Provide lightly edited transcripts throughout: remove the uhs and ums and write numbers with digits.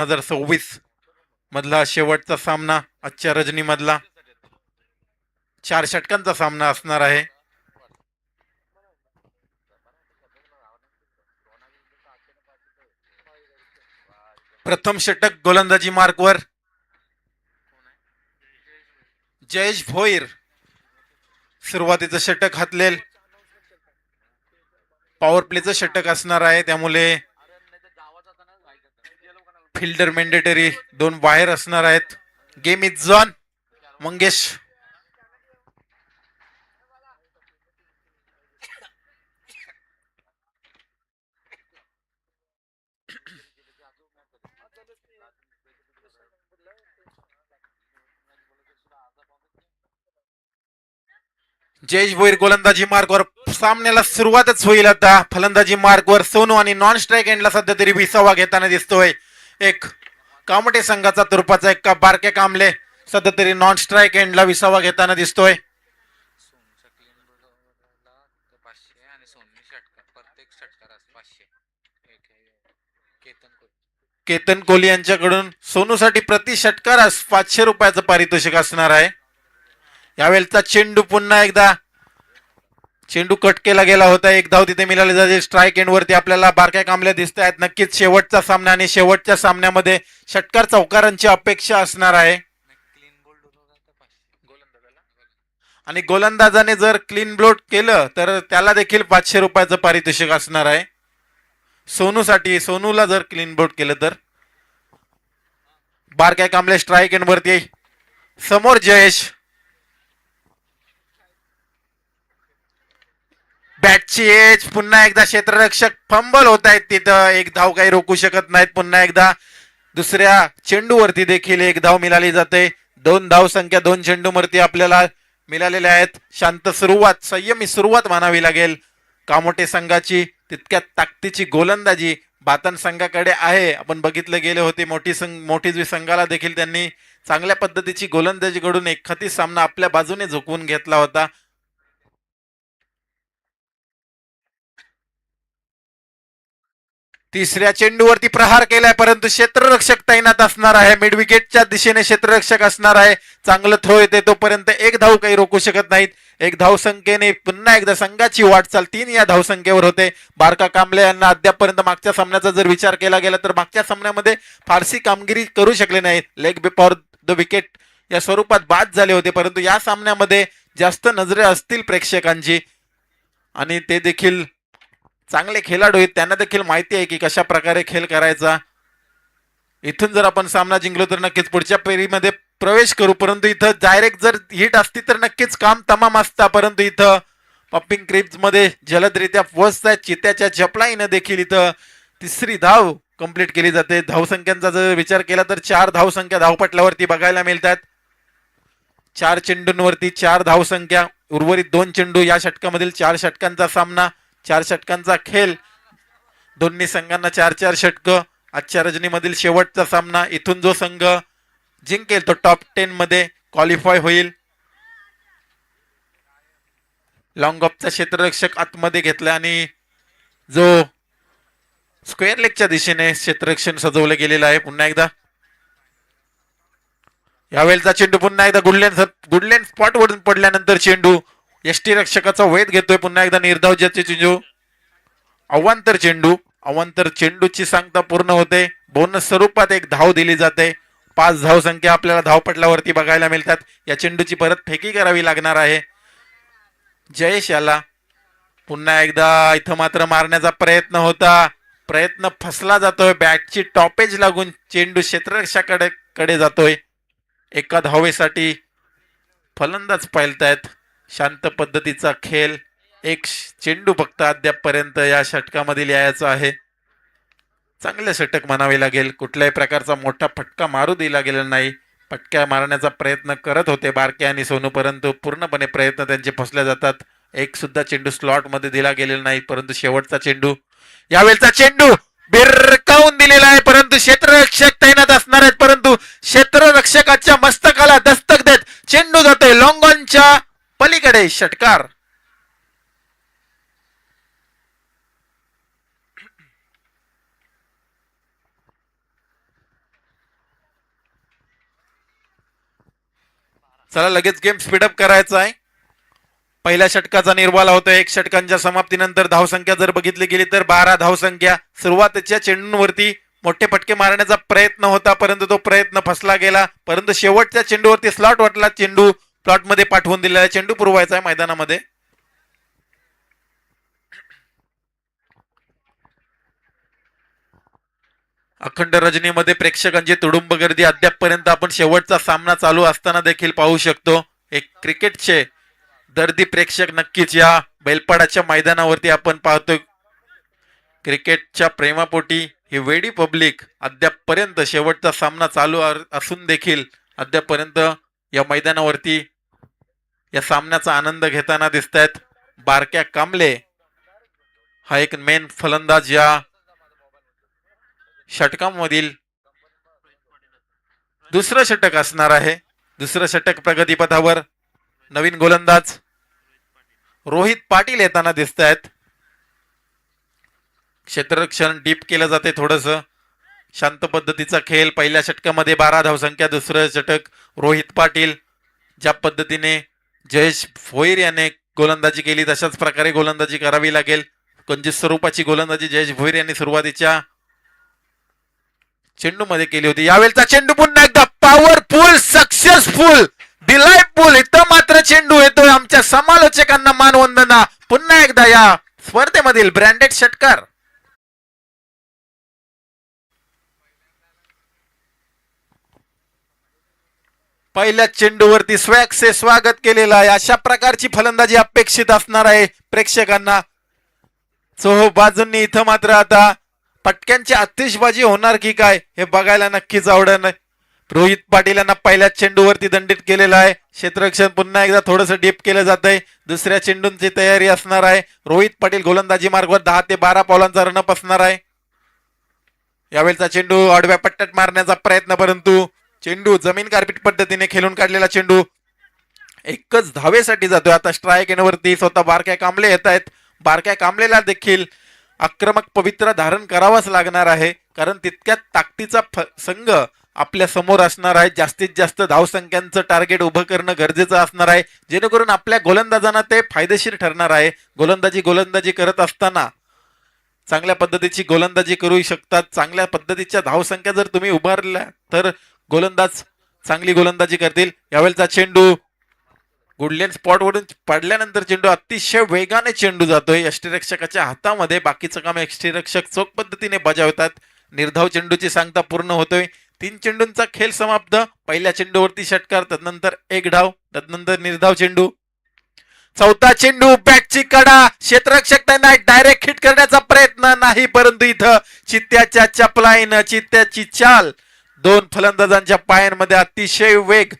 2026 मधला शेवटचा सामना आजच्या रजनी मधला 4 षटकांचा सामना असणार आहे. प्रथम षटक गोलंदाजी मार्कवर जयेश भोईर सुरुवातीचं षटक हातलेल. पॉवर प्लेचं षटक असणार आहे, त्यामुळे फिल्डर मॅन्डेटरी 2 बाहेर असणार आहेत. Game is on. Mangesh Jayesh Bhoir गोलंदाजी मार्कवर सामन्याला सुरुवातच होईल. आता फलंदाजी मार्कवर सोनू आणि नॉन स्ट्राईक एंडला सध्या तरी 20वा घेताना दिसतोय. एक कामटे संघाचा तुरुपाचा एक बारके कांबले सध्या तरी नॉन स्ट्राईक एंडला 20वा घेताना दिसतोय. केतन कोहली यांच्याकडून सोनूसाठी प्रति षटकारास 500 रुपयाचं पारितोषिक असणार आहे. यावेळेचा चेंडू पुन्हा एकदा चेंडू कट केला गेला होता. एक धाव तिथे मिळाली जाते. स्ट्राईक एंड वरती आपल्याला बारक्या कांबल्या दिसत आहेत. नक्कीच शेवटचा सामना आणि शेवटच्या सामन्यामध्ये षटकार चौकारांची अपेक्षा असणार आहे. आणि गोलंदाजाने जर क्लीन बोल्ड केलं तर त्याला देखील 500 रुपयाचं पारितोषिक असणार आहे. सोनूला जर क्लीन बोल्ड केलं तर बारक्या कांबले स्ट्राईक एंड वरती समोर जयेश. बॅटची एज पुन्हा एकदा क्षेत्ररक्षक फंबल होत आहेत तिथं. एक धाव काही रोखू शकत नाहीत. पुन्हा एकदा दुसऱ्या चेंडूवरती देखील एक धाव मिळाली जाते. 2 धाव संख्या 2 चेंडूवरती आपल्याला मिळालेल्या आहेत. शांत सुरुवात, संयमी सुरुवात मानावी लागेल. कामोटे संघाची तितक्या ताकदीची गोलंदाजी बातन संघाकडे आहे. आपण बघितले गेले होते मोठी संघाला देखील त्यांनी चांगल्या पद्धतीची गोलंदाजी घडून एखादी सामना आपल्या बाजूने झोकवून घेतला होता. तिसऱ्या चेंडूवरती प्रहार केलाय, परंतु क्षेत्ररक्षक तैनात असणार आहे. मिड विकेटच्या दिशेने क्षेत्ररक्षक असणार आहे. चांगलं थ्रो येते तोपर्यंत एक धाव काही रोखू शकत नाहीत. एक धावसंख्येने पुन्हा एकदा संघाची वाटचाल 3 या धावसंख्येवर होते. बारका कांबळे यांना अद्यापपर्यंत मागच्या सामन्याचा जर विचार केला गेला तर मागच्या सामन्यामध्ये फारशी कामगिरी करू शकले नाही. लेग बिफोर द विकेट या स्वरूपात बाद झाले होते, परंतु या सामन्यामध्ये जास्त नजरे असतील प्रेक्षकांची आणि ते देखील चांगले खेळाडू आहेत. त्यांना देखील माहिती आहे की कशा प्रकारे खेळ करायचा. इथून जर आपण सामना जिंकलो तर नक्कीच पुढच्या फेरीमध्ये प्रवेश करू, परंतु इथं डायरेक्ट जर हिट असती तर नक्कीच काम तमाम असता. परंतु इथं पॉपिंग क्रिप्स मध्ये जलदरित्या पोहोचतायत. चित्याच्या चपलाईनं देखील इथं 3री धाव कंप्लीट केली जाते. धावसंख्यांचा जर विचार केला तर 4 धावसंख्या धावपटलावरती बघायला मिळतात. 4 चेंडूंवरती 4 धावसंख्या. उर्वरित 2 चेंडू या षटकामधील 4 षटकांचा सामना, 4 षटकांचा खेळ. दोन्ही संघांना 4-4 षटक. आजच्या रजनीमधील शेवटचा सामना. इथून जो संघ जिंकेल तो टॉप 10 मध्ये क्वालिफाय होईल. लॉंग ऑफचा क्षेत्ररक्षक आतमध्ये घेतला आणि जो स्क्वेअर लेगच्या दिशेने क्षेत्ररक्षण सजवलं गेलेलं आहे. पुन्हा एकदा यावेळेचा चेंडू पुन्हा एकदा गुडलँड स्पॉट वरून पडल्यानंतर चेंडू यष्टी रक्षकाचा वेध घेतोय. पुन्हा एकदा निर्धावचे चेंडू अवांतर चेंडूची सांगता पूर्ण होते. बोनस स्वरूपात एक धाव दिली जाते. 5 धाव संख्या आपल्याला धावपटलावरती बघायला मिळतात. या चेंडूची परत फेकी करावी लागणार आहे जयेश याला. पुन्हा एकदा इथं मात्र मारण्याचा प्रयत्न फसला जातोय. बॅटची टॉपेज लागून चेंडू क्षेत्ररक्षकाकडे जातोय. एका धावेसाठी फलंदाज पाहिलतायत. शांत पद्धतीचा खेळ. एक चेंडू फक्त अद्यापपर्यंत या षटकामधील यायचा आहे. चांगले षटक म्हणावे लागेल. कुठल्याही प्रकारचा मोठा फटका मारू दिला गेला नाही. फटक्या मारण्याचा प्रयत्न करत होते बारके आणि सोनू, परंतु पूर्णपणे प्रयत्न त्यांचे फसले जातात. एक सुद्धा चेंडू स्लॉट मध्ये दिला गेलेला नाही. परंतु शेवटचा चेंडू, यावेळेचा चेंडू बिरकावून दिलेला आहे, परंतु क्षेत्ररक्षक तैनात असणार आहेत. परंतु क्षेत्ररक्षकाच्या मस्तकाला दस्तक देत चेंडू जातोय लॉंग ऑनच्या पलीकडे. षटकार. चला लगेच गेम स्पीडअप करायचा आहे. पहिल्या षटकाचा निर्वाला होता. 1 षटकांच्या समाप्तीनंतर धावसंख्या जर बघितली गेली तर 12 धावसंख्या. सुरुवातीच्या चेंडूंवरती मोठे फटके मारण्याचा प्रयत्न होता, परंतु तो प्रयत्न फसला गेला. परंतु शेवटच्या चेंडूवरती स्लॉट वाटला, चेंडू प्लॉट मध्ये पाठवून दिलेला आहे. चेंडू पुरवायचा आहे मैदानामध्ये. अखंड रजनीमध्ये प्रेक्षकांची तुडुंब गर्दी अद्यापपर्यंत आपण शेवटचा सामना चालू असताना देखील पाहू शकतो. एक क्रिकेटचे दर्दी प्रेक्षक नक्कीच या बैलपाडाच्या मैदानावरती आपण पाहतोय. क्रिकेटच्या प्रेमापोटी ही वेडी पब्लिक अद्यापपर्यंत शेवटचा सामना चालू असून देखील अद्यापपर्यंत या मैदानावरती या सामन्याचा आनंद घेताना दिसत आहेत. बारक्या कांबळे हा एक मेन फलंदाज या षटकांमधील दुसरं षटक असणार आहे. दुसरं षटक प्रगतीपथावर नवीन गोलंदाज रोहित पाटील येताना दिसत आहेत. क्षेत्ररक्षण डीप केलं जाते, थोडस शांत पद्धतीचा खेळ. पहिल्या षटकामध्ये 12 धावसंख्या. दुसरं षटक रोहित पाटील. ज्या पद्धतीने जयेश भोईर याने गोलंदाजी केली तशाच प्रकारे गोलंदाजी करावी लागेल. कंजूस स्वरूपाची गोलंदाजी जयेश भोईर यांनी सुरुवातीच्या चेंडू मध्ये केली होती. यावेळेचा चेंडू पुन्हा एकदा पॉवरफुल, सक्सेसफुल, डिलाइटफुल. इथं मात्र चेंडू येतोय. आमच्या समालोचकांना मानवंदना. पुन्हा एकदा या स्पर्धेमधील ब्रँडेड षटकार. पहिल्या चेंडूवरती स्वॅग से स्वागत केलेलं आहे. अशा प्रकारची फलंदाजी अपेक्षित असणार आहे प्रेक्षकांना. चोहो बाजूंनी इथं मात्र आता पटक्यांची आतिषबाजी होणार की काय हे बघायला नक्कीच आवडणार. रोहित पाटील यांना पहिल्या चेंडूवरती दंडित केलेला आहे. क्षेत्ररक्षण पुन्हा एकदा थोडंसं डीप केलं जात आहे. दुसऱ्या चेंडूंची तयारी असणार आहे. रोहित पाटील गोलंदाजी मार्गावर 10 ते 12 पावलांचा रनअप असणार आहे. यावेळेचा चेंडू आडव्या पट्ट्यात मारण्याचा प्रयत्न, परंतु चेंडू जमीन कार्पेट पद्धतीने खेळून काढलेला चेंडू एकच धावेसाठी जातोय. आता स्ट्राईक एंडवरती स्वतः बारक्या कांबळे येत आहेत. बारक्या कांबळेला देखील आक्रमक पवित्रा धारण करावाच लागणार आहे, कारण तितक्यात ताकदीचा संघ आपल्या समोर असणार आहे. जास्तीत जास्त धावसंख्यांचं टार्गेट उभं करणं गरजेचं असणार आहे, जेणेकरून आपल्या गोलंदाजांना ते फायदेशीर ठरणार आहे. गोलंदाजी करत असताना चांगल्या पद्धतीची गोलंदाजी करू शकतात. चांगल्या पद्धतीच्या धावसंख्या जर तुम्ही उभारल्या तर गोलंदाज चांगली गोलंदाजी करतील. यावेळेचा चेंडू गुडलेन स्पॉट वरून पडल्यानंतर चेंडू अतिशय वेगाने चेंडू जातोय यष्टीरक्षकाच्या हातामध्ये. बाकीचं काम यष्टीरक्षक चोख पद्धतीने बजावतात. निर्धाव चेंडूची सांगता पूर्ण होतोय. 3 चेंडूंचा खेळ समाप्त. पहिल्या चेंडूवरती षटकार, तदनंतर 1 धाव, तदनंतर निर्धाव चेंडू. चौथा चेंडू बॅटची कडा. क्षेत्ररक्षक त्यांना डायरेक्ट हिट करण्याचा प्रयत्न नाही, परंतु इथं चित्त्याच्या चपलाईनं चित्त्याची चाल, 2 फलंदाजांच्या पायांमध्ये अतिशय वेग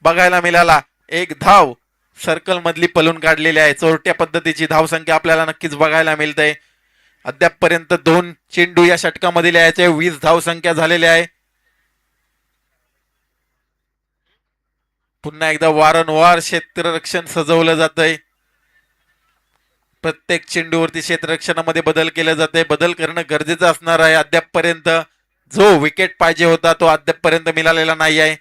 बघायला मिळाला. 1 धाव सर्कल मधली पलून काढलेली आहे. चोरट्या पद्धतीची धावसंख्या आपल्याला नक्कीच बघायला मिळते. अद्यापपर्यंत 2 चेंडू या षटकामधील याचे 20 धावसंख्या झालेली आहे. पुन्हा एकदा वारंवार क्षेत्ररक्षण सजवलं जातंय. प्रत्येक चेंडूवरती क्षेत्ररक्षणामध्ये बदल केले जाते. बदल करणं गरजेचं असणार आहे. अद्यापपर्यंत जो विकेट पाहिजे होता तो अद्यापपर्यंत मिळालेला नाही आहे.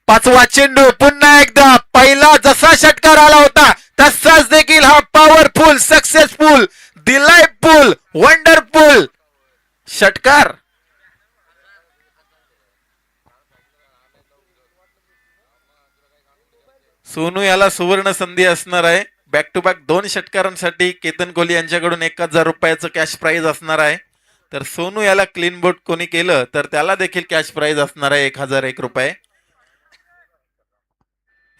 5वा चेंडू पुन्हा एकदा पहिला जसा षटकार आला होता तसाच देखील हा पॉवरफुल, सक्सेसफुल, डिलाइटफुल, वंडरफुल षटकार. सोनू याला सुवर्ण संधी असणार आहे. बॅक टू बॅक 2 षटकारांसाठी केतन कोहली यांच्याकडून 1000 रुपयाचं कॅश प्राइज असणार आहे. तर सोनू याला क्लीन बोट कोणी केलं तर त्याला देखील कॅश प्राइज असणार आहे 1001 रुपये.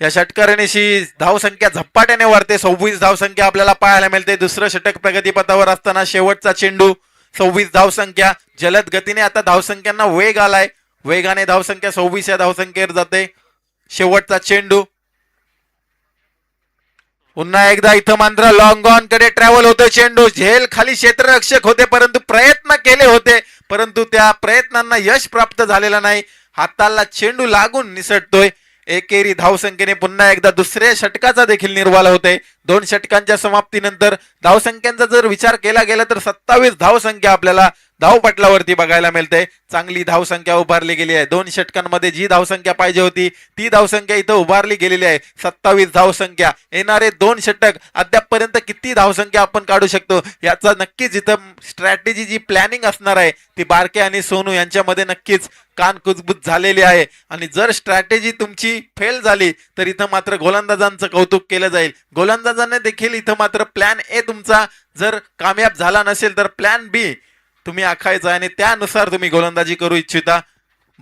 या षटकारांशी धावसंख्या झपाट्याने वाढते. 26 धावसंख्या आपल्याला पाहायला मिळते. दुसरं षटक प्रगतीपथावर असताना शेवटचा चेंडू 26 धावसंख्या. जलद गतीने आता धावसंख्यांना वेग आलाय. वेगाने धावसंख्या 26 या धावसंख्येवर जाते. शेवटचा चेंडू पुन्हा एकदा इथं मात्र लॉंग ऑन कडे ट्रॅव्हल होतोय चेंडू. झेल खाली क्षेत्ररक्षक होते, परंतु प्रयत्न केले होते, परंतु त्या प्रयत्नांना यश प्राप्त झालेलं नाही. हाताला चेंडू लागून निसटतोय. एकेरी धावसंख्येने पुन्हा एकदा दुसऱ्या षटकाचा देखील निर्वाला होते. 2 षटकांच्या समाप्तीनंतर धावसंख्यांचा जर विचार केला गेला तर 27 धावसंख्या आपल्याला धावपटलावरती बघायला मिळते. चांगली धावसंख्या उभारली गेली आहे. 2 षटकांमध्ये जी धावसंख्या पाहिजे होती ती धावसंख्या इथं उभारली गेलेली आहे. 27 धावसंख्या. येणारे 2 षटक अद्यापपर्यंत किती धावसंख्या आपण काढू शकतो याचा नक्कीच इथं स्ट्रॅटेजी जी प्लॅनिंग असणार आहे ती बारके आणि सोनू यांच्यामध्ये नक्कीच कान कुजबूज झालेली आहे. आणि जर स्ट्रॅटेजी तुमची फेल झाली तर इथं मात्र गोलंदाजांचं कौतुक केलं जाईल. गोलंदाजांना देखील इथं मात्र प्लॅन ए तुमचा जर कामयाब झाला नसेल तर प्लॅन बी तुम्ही आखायचा आणि त्यानुसार तुम्ही गोलंदाजी करू इच्छिता.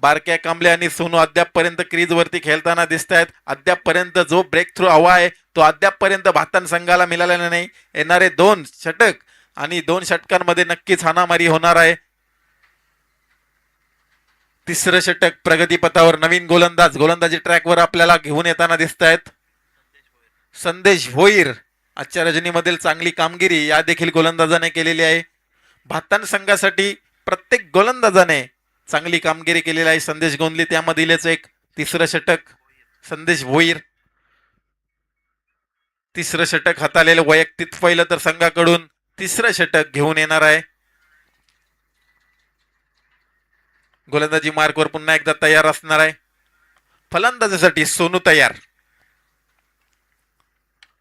बारक्या कांबळे आणि सोनू अद्यापपर्यंत क्रीजवरती खेळताना दिसत आहेत. अद्यापपर्यंत जो ब्रेक थ्रू हवा आहे तो अद्यापपर्यंत भातन संघाला मिळालेला नाही. येणारे 2 षटक आणि 2 षटकांमध्ये नक्कीच हाणामारी होणार आहे. तिसरं षटक प्रगतीपथावर. नवीन गोलंदाजी ट्रॅकवर आपल्याला घेऊन येताना दिसत आहेत. संदेश भोईर. आजच्या रजनीमधील चांगली कामगिरी या देखील गोलंदाजाने केलेली आहे. भातन संघासाठी प्रत्येक गोलंदाजाने चांगली कामगिरी केलेली आहे. संदेश गोंदली त्यामधीलच एक. तिसरं षटक संदेश भोईर. तिसरं षटक हाताळलेलं वैयक्तिक पहिलं तर संघाकडून तिसरं षटक घेऊन येणार आहे. गोलंदाजी मार्कवर पुन्हा एकदा तयार असणार आहे. फलंदाजीसाठी सोनू तयार.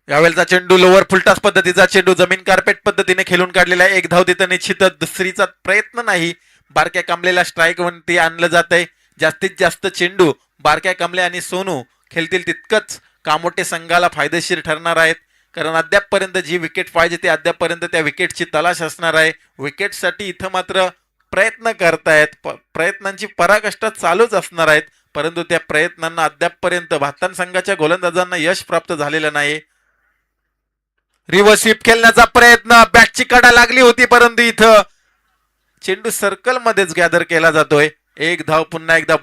यावेळेचा चेंडू लोवर फुलटॉस पद्धतीचा चेंडू जमीन कार्पेट पद्धतीने खेळून काढलेला आहे. एक धाव तिथं निश्चितच. दुसरीचा प्रयत्न नाही. बारक्या कांबळेला स्ट्राईक वरती आणलं जात आहे. जास्तीत जास्त चेंडू बारक्या कांबळे आणि सोनू खेळतील तितकंच कामोटे संघाला फायदेशीर ठरणार आहेत. कारण अद्यापपर्यंत जी विकेट पाहिजे ते अद्यापपर्यंत त्या विकेटची तलाश असणार आहे. विकेटसाठी इथं मात्र प्रयत्न करतायत. प्रयत्नांची पराकाष्ठा चालूच असणार आहेत. परंतु त्या प्रयत्नांना अद्यापपर्यंत भातन संघाच्या गोलंदाजांना यश प्राप्त झालेलं नाही. रिव्हर्स स्वीप खेळण्याचा प्रयत्न. बॅटची कडा लागली होती परंतु इथं चेंडू सर्कल मध्येच गॅदर केला जातोय. एक धाव पुन्हा एकदा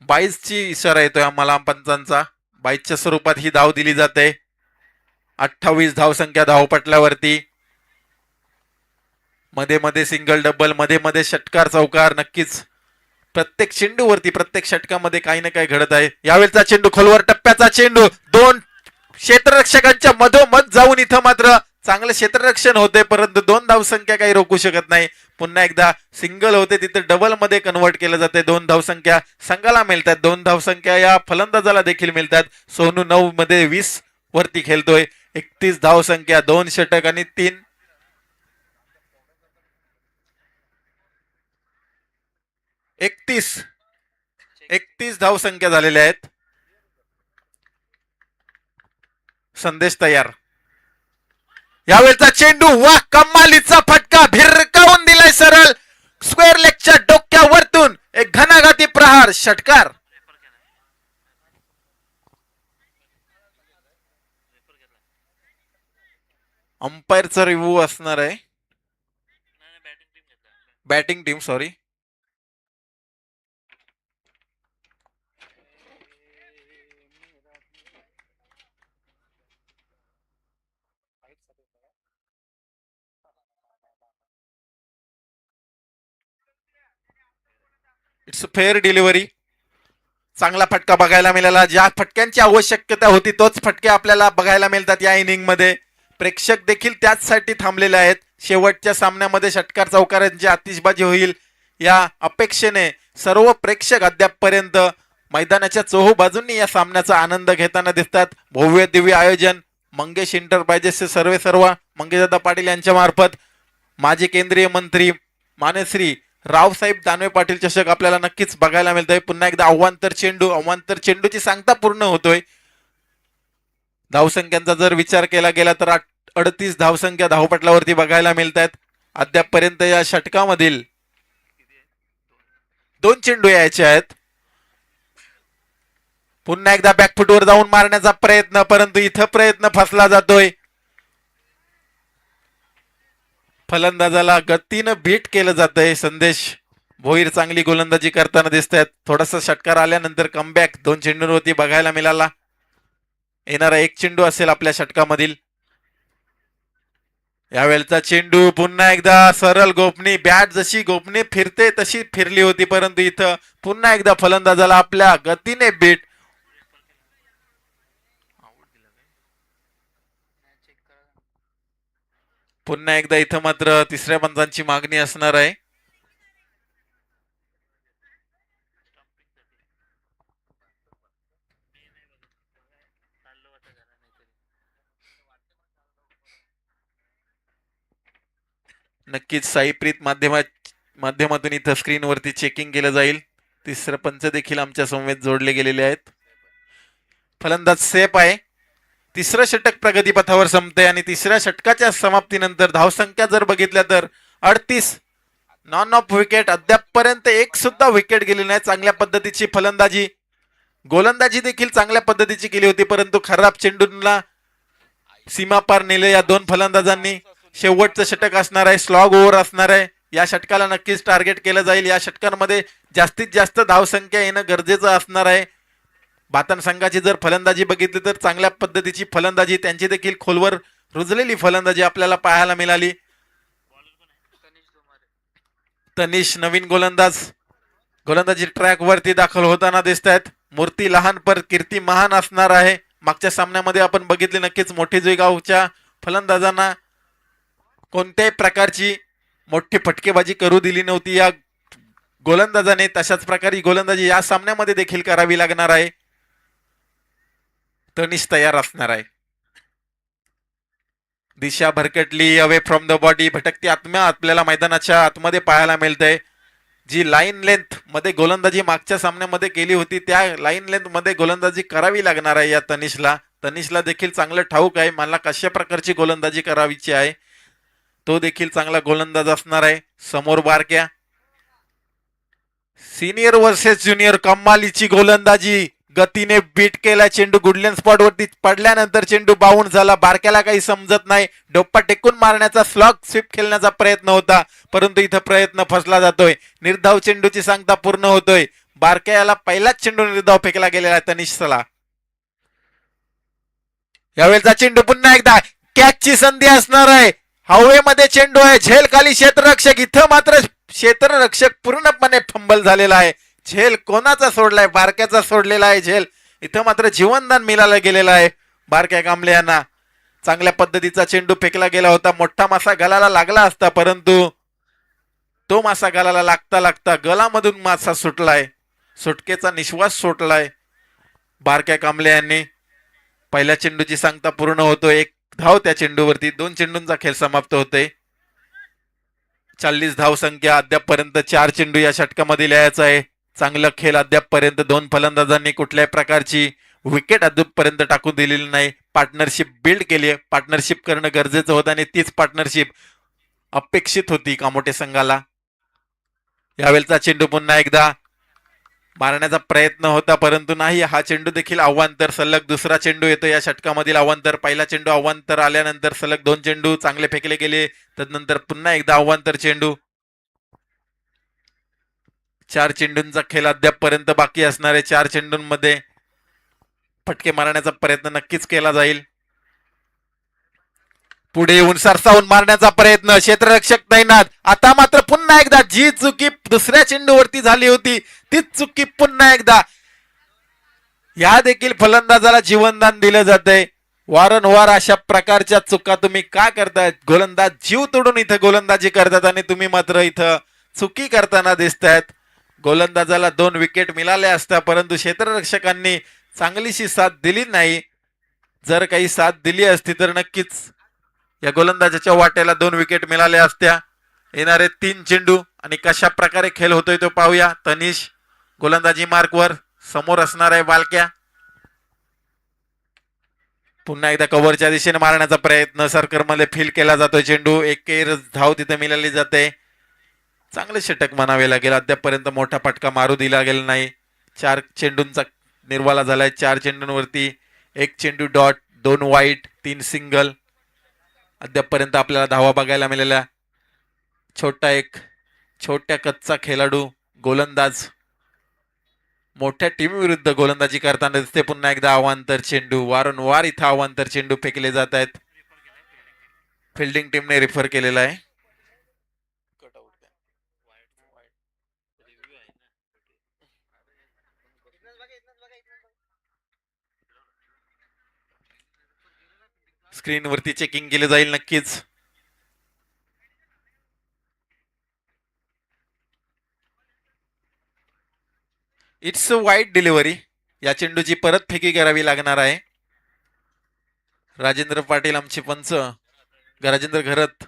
22ची इशारा येतोय आम्हाला पंचांचा. 22च्या स्वरूपात ही धाव दिली जाते. 28 धावसंख्या धावपटल्यावरती. मध्ये मध्ये सिंगल डबल, मध्ये मध्ये षटकार चौकार. नक्कीच प्रत्येक चेंडूवरती प्रत्येक षटकामध्ये काही ना काही घडत आहे. यावेळेचा चेंडू खोलवर टप्प्याचा चेंडू. 2 क्षेत्ररक्षकांच्या मधोमध जाऊन इथं मात्र चांगलं क्षेत्ररक्षण होते परंतु 2 धावसंख्या काही रोखू शकत नाही. पुन्हा एकदा सिंगल होते तिथे डबल मध्ये कन्वर्ट केलं जाते. 2 धावसंख्या संघाला मिळतात. 2 धावसंख्या या फलंदाजाला देखील मिळतात. सोनू 9 मध्ये 20 वरती खेळतोय. 31 धावसंख्या. 2 षटक आणि 31 धावसंख्या झालेल्या आहेत. संदेश तयार. यावेळेचा चेंडू. वा, कमालीचा फटका. भिरकावून दिलाय सरळ स्क्वेअर लेगच्या डोक्यावरतून. एक घणाघाती प्रहार. षटकार. अंपायरचा रिव्ह्यू असणार आहे. Batting team sorry. It's fair delivery. चांगला फटका बघायला मिळाला. ज्या फटक्यांची आवश्यकता होती तोच फटके आपल्याला बघायला मिळतात या इनिंग मध्ये. प्रेक्षक देखील त्याचसाठी थांबलेले आहेत. शेवटच्या सामन्यामध्ये षटकार चौकारांची आतिषबाजी होईल या अपेक्षेने सर्व प्रेक्षक अद्यापपर्यंत मैदानाच्या चोहो बाजूंनी या सामन्याचा आनंद घेताना दिसतात. भव्य दिव्य आयोजन मंगेश एंटरप्राइजेसचे सर्व मंगेशदादा पाटील यांच्या मार्फत माजी केंद्रीय मंत्री मान्यश्री रावसाहेब दानवे पाटील चषक आपल्याला नक्कीच बघायला मिळतोय. पुन्हा एकदा अवांतर चेंडूची सांगता पूर्ण होतोय. धावसंख्यांचा जर विचार केला गेला तर 38 धावसंख्या धावपटलावरती बघायला मिळतात. अद्यापपर्यंत या षटकामधील 2 चेंडू यायचे आहेत. पुन्हा एकदा बॅकफुटवर जाऊन मारण्याचा प्रयत्न परंतु इथं प्रयत्न फसला जातोय. फलंदाजाला गतीनं बीट केलं जातंय. संदेश भोईर चांगली गोलंदाजी करताना दिसत आहेत. थोडासा षटकार आल्यानंतर कमबॅक 2 चेंडूंवरती बघायला मिळाला. येणारा 1 चेंडू असेल आपल्या षटकामधील. यावेळेचा चेंडू पुन्हा एकदा सरळ गोपनी. बॅट जशी गोपनी फिरते तशी फिरली होती परंतु इथं पुन्हा एकदा फलंदाजाला आपल्या गतीने बीट. पुन्हा एकदा इथं मात्र तिसऱ्या पंचांची मागणी असणार आहे. नक्कीच साईप्रीत माध्यमातून इथं स्क्रीनवरती चेकिंग केलं जाईल. तिसरं पंच देखील आमच्या समवेत जोडले गेलेले आहेत. फलंदाज सेफ आहे. तिसरं षटक प्रगतीपथावर संपते आणि तिसऱ्या षटकाच्या समाप्तीनंतर धावसंख्या जर बघितल्या तर 38. नॉन ऑफ विकेट, अद्यापपर्यंत एक सुद्धा विकेट गेली नाही. चांगल्या पद्धतीची फलंदाजी, गोलंदाजी देखील चांगल्या पद्धतीची केली होती, परंतु खराब चेंडूला सीमा पार नेले या दोन फलंदाजांनी. शेवटचं षटक असणार आहे, स्लॉग ओव्हर असणार आहे. या षटकाला नक्कीच टार्गेट केलं जाईल. या षटकांमध्ये जास्तीत जास्त धावसंख्या येणं गरजेचं असणार आहे. बातन संघाची जर फलंदाजी बघितली तर चांगल्या पद्धतीची फलंदाजी, त्यांची देखील खोलवर रुजलेली फलंदाजी आपल्याला पाहायला मिळाली. तनिष नवीन गोलंदाजी ट्रॅक वरती दाखल होताना दिसत आहेत. मूर्ती लहान पर कीर्ती महान असणार आहे. मागच्या सामन्यामध्ये आपण बघितले नक्कीच मोठी जोईगावच्या फलंदाजांना कोणत्याही प्रकारची मोठी फटकेबाजी करू दिली नव्हती या गोलंदाजाने. तशाच प्रकारे गोलंदाजी या सामन्यामध्ये देखील करावी लागणार आहे. तनिष तयार असणार आहे. दिशा भरकटली, अवे फ्रॉम द बॉडी, भटकती आत्म्या आपल्याला मैदानाच्या आतमध्ये पाहायला मिळते. जी लाईन लेंथ मध्ये गोलंदाजी मागच्या सामन्यामध्ये केली होती त्या लाईन लेंथ मध्ये गोलंदाजी करावी लागणार आहे या तनिषला देखील चांगलं ठाऊक आहे मला कशा प्रकारची गोलंदाजी करावीची आहे. तो देखील चांगला गोलंदाज असणार आहे. समोर बारक्या, सिनियर वर्सेस ज्युनियर, कमालीची गोलंदाजी, गतीने बीट केला चेंडू, गुडलँड स्पॉट वरती पडल्यानंतर चेंडू बाउंड झाला. बारक्याला काही समजत नाही, डोप्पा टेकून मारण्याचा स्लॉग स्वीप खेळण्याचा प्रयत्न होता, परंतु इथं प्रयत्न फसला जातोय. निर्धाव चेंडूची सांगता पूर्ण होतोय. बारक्याला पहिलाच चेंडू निर्धाव फेकला गेलेला आहे तनिषला. यावेळेचा चेंडू पुन्हा एकदा कॅचची संधी असणार आहे. हवेमध्ये चेंडू आहे, झेल खाली क्षेत्ररक्षक, इथं मात्र क्षेत्ररक्षक पूर्णपणे फंबल झालेला आहे. झेल कोणाचा सोडलाय? बारक्याचा सोडलेला आहे झेल. इथं मात्र जीवनदान मिळालं गेलेलं आहे बारक्या कांबळे यांना. चांगल्या पद्धतीचा चेंडू फेकला गेला होता, मोठा मासा गलाला लागला असता, परंतु तो मासा गलाला लागता लागता गलामधून मासा सुटलाय. सुटकेचा निश्वास सुटलाय बारक्या कांबळे यांनी. पहिल्या चेंडूची सांगता पूर्ण होतो, एक धाव त्या चेंडूवरती. 2 चेंडूंचा खेळ समाप्त होतोय. 40 धाव संख्या. अद्यापपर्यंत 4 चेंडू या षटकामध्ये लिहायचा आहे. चांगला खेळ अद्यापपर्यंत. 2 फलंदाजांनी कुठल्याही प्रकारची विकेट अद्यापपर्यंत टाकून दिलेली नाही. पार्टनरशिप बिल्ड केली आहे. पार्टनरशिप करणं गरजेचं होतं आणि तीच पार्टनरशिप अपेक्षित होती कामोठे संघाला. यावेळेचा चेंडू पुन्हा एकदा मारण्याचा प्रयत्न होता, परंतु नाही. हा चेंडू देखील अवांतर, सलग दुसरा चेंडू येतो या षटकामधील अवांतर. पहिला चेंडू अवांतर आल्यानंतर सलग 2 चेंडू चांगले फेकले गेले, तदनंतर पुन्हा एकदा अवांतर चेंडू. 4 चेंडूंचा खेळ अद्यापपर्यंत बाकी असणारे. 4 चेंडूंमध्ये फटके मारण्याचा प्रयत्न नक्कीच केला जाईल. पुढे येऊन सरसावून मारण्याचा प्रयत्न, क्षेत्ररक्षक तैनात. आता मात्र पुन्हा एकदा जी चुकी दुसऱ्या चेंडूवरती झाली होती तीच चुकी पुन्हा एकदा. या देखील फलंदाजाला जीवनदान दिलं जातंय. वारंवार अशा प्रकारच्या चुका तुम्ही का करताय? गोलंदाज जीव तोडून इथं गोलंदाजी करतात आणि तुम्ही मात्र इथं चुकी करताना दिसतायत. गोलंदाजाला 2 विकेट मिळाल्या असत्या, परंतु क्षेत्ररक्षकांनी चांगलीशी साथ दिली नाही. जर काही साथ दिली असती तर नक्कीच या गोलंदाजाच्या वाट्याला 2 विकेट मिळाल्या असत्या. येणारे 3 चेंडू आणि कशा प्रकारे खेळ होतोय तो पाहूया. तनिष गोलंदाजी मार्कवर, समोर असणार आहे बालक्या. पुन्हा एकदा कव्हरच्या दिशेने मारण्याचा प्रयत्न, सर्कलमध्ये फील केला जातोय चेंडू. एक धाव तिथे मिळाली जाते. चांगले षटक म्हणावे लागेल. अद्यापपर्यंत मोठा फटका मारू दिला गेला नाही. 4 चेंडूंचा निर्वाळा झालाय. 4 चेंडूंवरती 1 चेंडू डॉट, 2 वाईट, 3 सिंगल. अद्यापपर्यंत आपल्याला धावा बघायला मिळाल्या. छोट्या कच्चा खेळाडू गोलंदाज मोठ्या टीम विरुद्ध गोलंदाजी करताना दिसते. पुन्हा एकदा अवांतर चेंडू. वारंवार इथं अवांतर चेंडू फेकले जात आहेत. फिल्डिंग टीमने रिफर केलेला आहे. स्क्रीनवरती चेकिंग केले जाईल नक्कीच. इट्स वाईट डिलिव्हरी. या चेंडूची परत फेकी करावी लागणार आहे. राजेंद्र पाटील आमचे पंच राजेंद्र घरत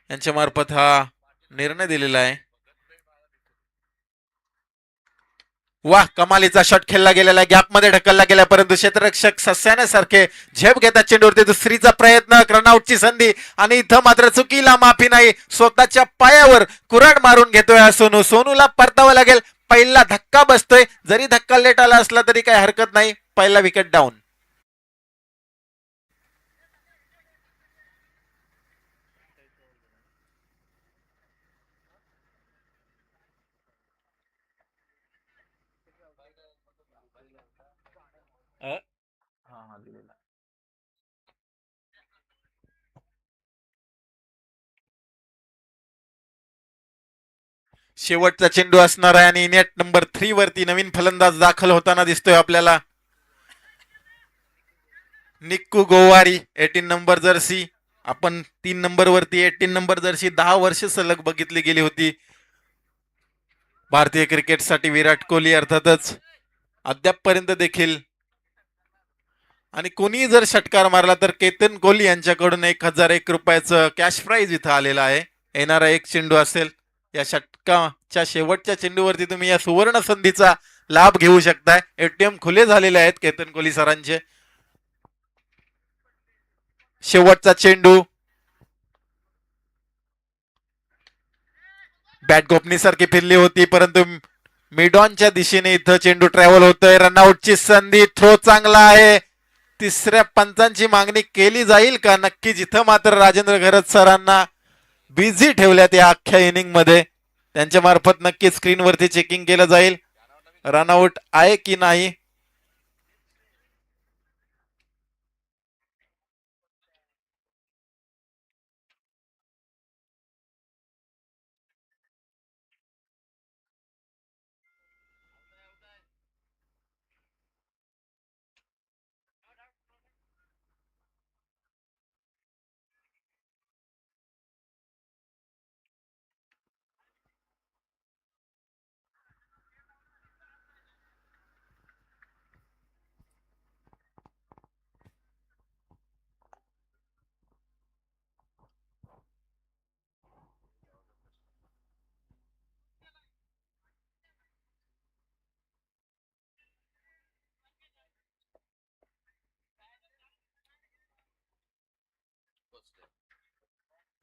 यांच्या मार्फत हा निर्णय दिलेला आहे. वाह, कमालीचा शॉट खेळला गेलेला गॅपमध्ये ढकलला गेला, परंतु क्षेत्ररक्षक सस्याने झेप घेतात चेंडूवरती. दुसरीचा प्रयत्न, रनआउटची संधी आणि इथं मात्र चुकीला माफी नाही. स्वतःच्या पायावर कुऱ्हाड मारून घेतोय हा सोनू. सोनूला परतावं लागेल. पहिला धक्का बसतोय, जरी धक्का लेट आला असला तरी काही हरकत नाही. पहिला विकेट डाऊन. शेवटचा चेंडू असणार आहे आणि नेट नंबर 3 वरती नवीन फलंदाज दाखल होताना दिसतोय आपल्याला. निक्कू गोवारी 18 नंबर जर्सी. आपण 3 नंबर वरती 18 नंबर जर्सी 10 वर्ष सलग बघितली गेली होती भारतीय क्रिकेटसाठी. विराट कोहली अर्थातच अद्यापपर्यंत देखील. आणि कोणी जर षटकार मारला तर केतन कोहली यांच्याकडून 1001 रुपयाचं कॅश प्राइज इथं आलेलं आहे. येणारा एक चेंडू असेल. या षटकाच्या शेवटच्या चेंडूवरती तुम्ही या सुवर्ण संधीचा लाभ घेऊ शकताय. एटीएम खुले झालेले आहेत केतन कोहली सरांचे. शेवटचा चेंडू बॅट गोपनीसारखी फिरली होती, परंतु मिडॉनच्या दिशेने इथं चेंडू ट्रॅव्हल होतोय. रनआउटची संधी, थ्रो चांगला आहे. तिसऱ्या पंचांची मागणी केली जाईल का? नक्की. जिथं मात्र राजेंद्र घरत सरांना बिझी ठेवल्यात या अख्ख्या इनिंग मध्ये. त्यांच्या मार्फत नक्की स्क्रीनवरती चेकिंग केलं जाईल रनआउट आहे की नाही.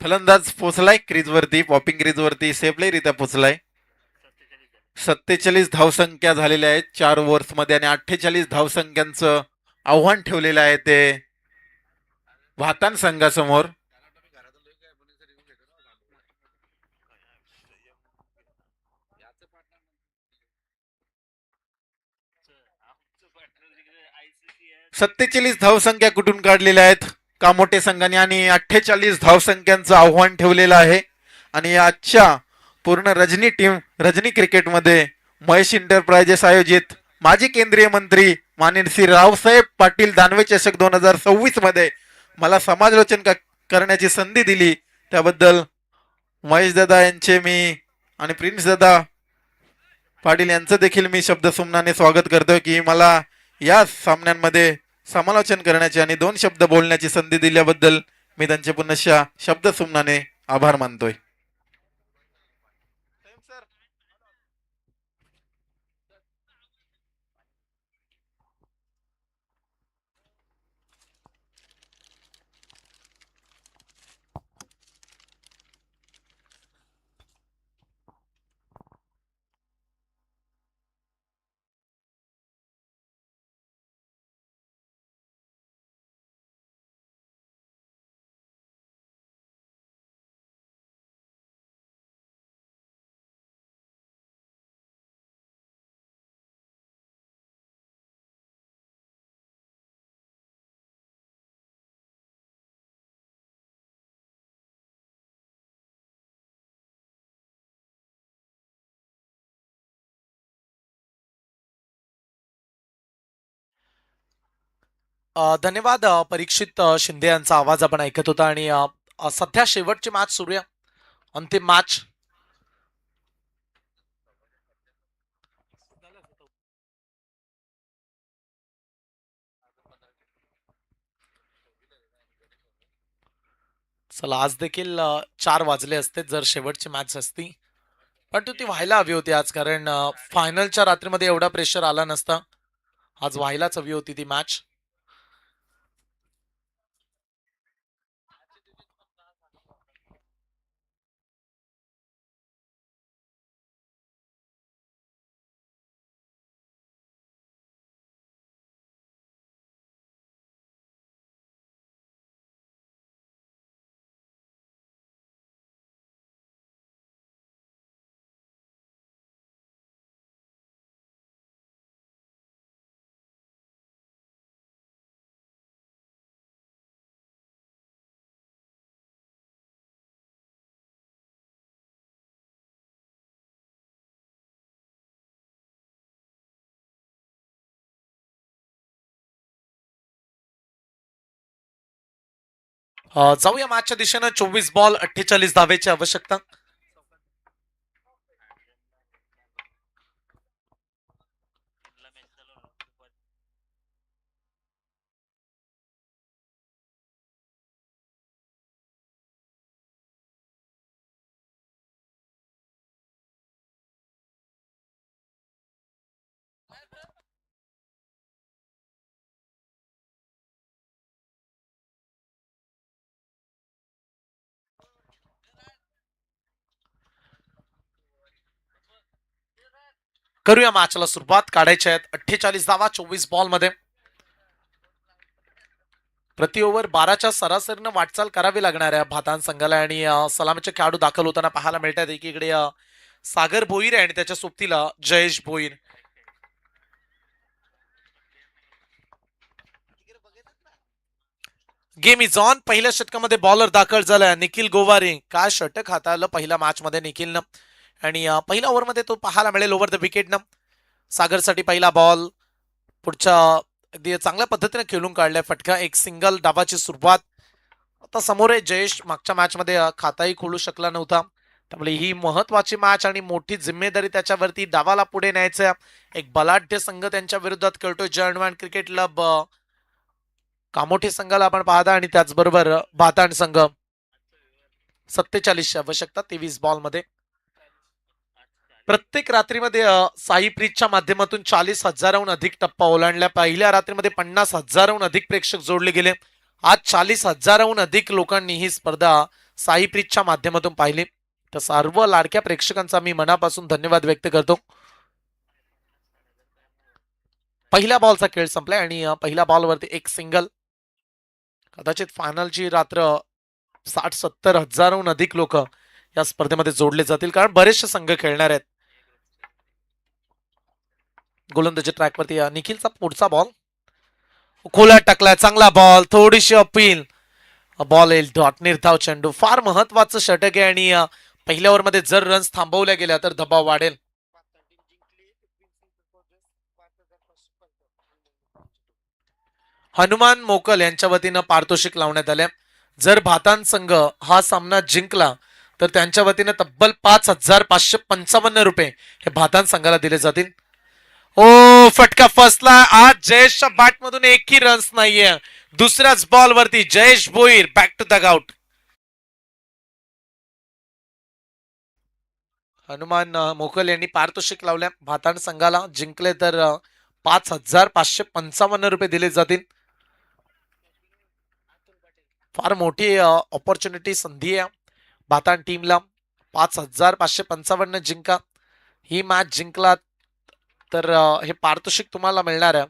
फलंदाज पोचलाय क्रीजवरती, पॉपिंग क्रीजवरती सेफलीरित्या पोचलाय. 47 धावसंख्या झालेल्या आहेत 4 ओव्हर्स मध्ये आणि 48 धावसंख्यांचं आव्हान ठेवलेलं आहे ते वातान संघासमोर. सत्तेचाळीस धावसंख्या कुठून काढलेल्या आहेत कामोटे संघाने आणि 48 धावसंख्यांचं आव्हान ठेवलेलं आहे. आणि आजच्या पूर्ण रजनी क्रिकेटमध्ये महेश इंटरप्राइजेस आयोजित माजी केंद्रीय मंत्री माननीय श्री रावसाहेब पाटील दानवे चषक 2026 मध्ये मला समालोचन करण्याची संधी दिली त्याबद्दल महेश दादा यांचे मी आणि प्रिन्स दादा पाटील यांचं देखील मी शब्दसुमनाने स्वागत करतोय की मला या सामन्यांमध्ये समालोचन करण्याची आणि 2 शब्द बोलण्याची संधी दिल्याबद्दल मी त्यांचे पुनश्च शब्दसुमनाने आभार मानतोय. धन्यवाद परीक्षित शिंदे यांचा आवाज आपण ऐकत होता. आणि सध्या शेवटची मॅच सुरू आहे, अंतिम मॅच. चला आज देखील 4 वाजले असते जर शेवटची मॅच असती. पण ती व्हायला हवी होती आज, कारण फायनलच्या रात्रीमध्ये एवढा प्रेशर आला नसता. आज व्हायलाच हवी होती ती मॅच. जाऊया मॅचच्या दिशेनं. 24 बॉल 48 धावेची आवश्यकता. करूया मॅचला सुरुवात. काढायच्या आहेत 48 धावा 24 बॉल मध्ये. प्रति ओव्हर 12च्या सरासरीनं वाटचाल करावी लागणार आहे भातान संघाला. आणि सलामीचे खेळाडू दाखल होताना पाहायला मिळतात. एकीकडे सागर भोईर आहे आणि त्याच्या सोबतीला Jayesh Bhoir. Game is on. पहिल्या षटकामध्ये बॉलर दाखल झालाय निखिल गोवारे. काय षटक हाताळलं पहिल्या मॅच मध्ये निखिलनं. आणि पहिल्या ओव्हरमध्ये तो पाहायला मिळेल ओव्हर द विकेटनं. सागरसाठी पहिला बॉल. पुढच्या अगदी चांगल्या पद्धतीने खेळून काढलाय फटका. एक सिंगल डावाची सुरुवात. आता समोर आहे जयेश. मागच्या मॅच मध्ये खाताही खोलू शकला नव्हता. त्यामुळे ही महत्वाची मॅच आणि मोठी जिम्मेदारी त्याच्यावरती. डावाला पुढे न्यायचं. एक बलाढ्य संघ त्यांच्या विरोधात खेळतोय जर्नमॅन क्रिकेट क्लब कामोठी संघाला आपण पाहता. आणि त्याचबरोबर भाताण संघ. 47ची आवश्यकता 23 बॉल मध्ये. प्रत्येक रात्रीमध्ये साई प्रीतच्या माध्यमातून 40,000हून अधिक टप्पा ओलांडल्या. पहिल्या रात्रीमध्ये 50,000हून अधिक प्रेक्षक जोडले गेले. आज 40,000हून अधिक लोकांनी ही स्पर्धा साई प्रीतच्या माध्यमातून पाहिली. तर सर्व लाडक्या प्रेक्षकांचा मी मनापासून धन्यवाद व्यक्त करतो. पहिल्या बॉलचा खेळ संपलाय आणि पहिल्या बॉलवरती एक सिंगल. कदाचित फायनलची रात्र 60-70 हजारहून अधिक लोक या स्पर्धेमध्ये जोडले जातील, कारण बरेचसे संघ खेळणार आहेत. गोलंदाजी ट्रॅकवरती निखिलचा पुढचा बॉल खोला टाकलाय. चांगला बॉल. थोडीशी अपील. बॉल येईल डॉट. निर्धाव चेंडू. फार महत्वाचं षटक आहे आणि पहिल्या ओव्हरमध्ये जर रन्स थांबवल्या गेल्या तर दबाव वाढेल. हनुमान मोकल यांच्या वतीनं पारितोषिक लावण्यात आले. जर भातान संघ हा सामना जिंकला तर त्यांच्या वतीनं तब्बल 5,555 रुपये हे भातान संघाला दिले जातील. ओ फटका फसला. आज जयेशच्या बॅट मधून एकही रन्स नाहीये. दुसऱ्याच बॉल वरती Jayesh Bhoir back to the out. Hanuman Mokal यांनी पारितोषिक लावल्या भाताण संघाला. जिंकले तर 5,555 रुपये दिले जातील. फार मोठी ऑपॉर्च्युनिटी, संधी आहे भाताण टीमला. 5,555 जिंका. ही मॅच जिंकला तर हे पारितोषिक तुम्हाला मिळणार आहे.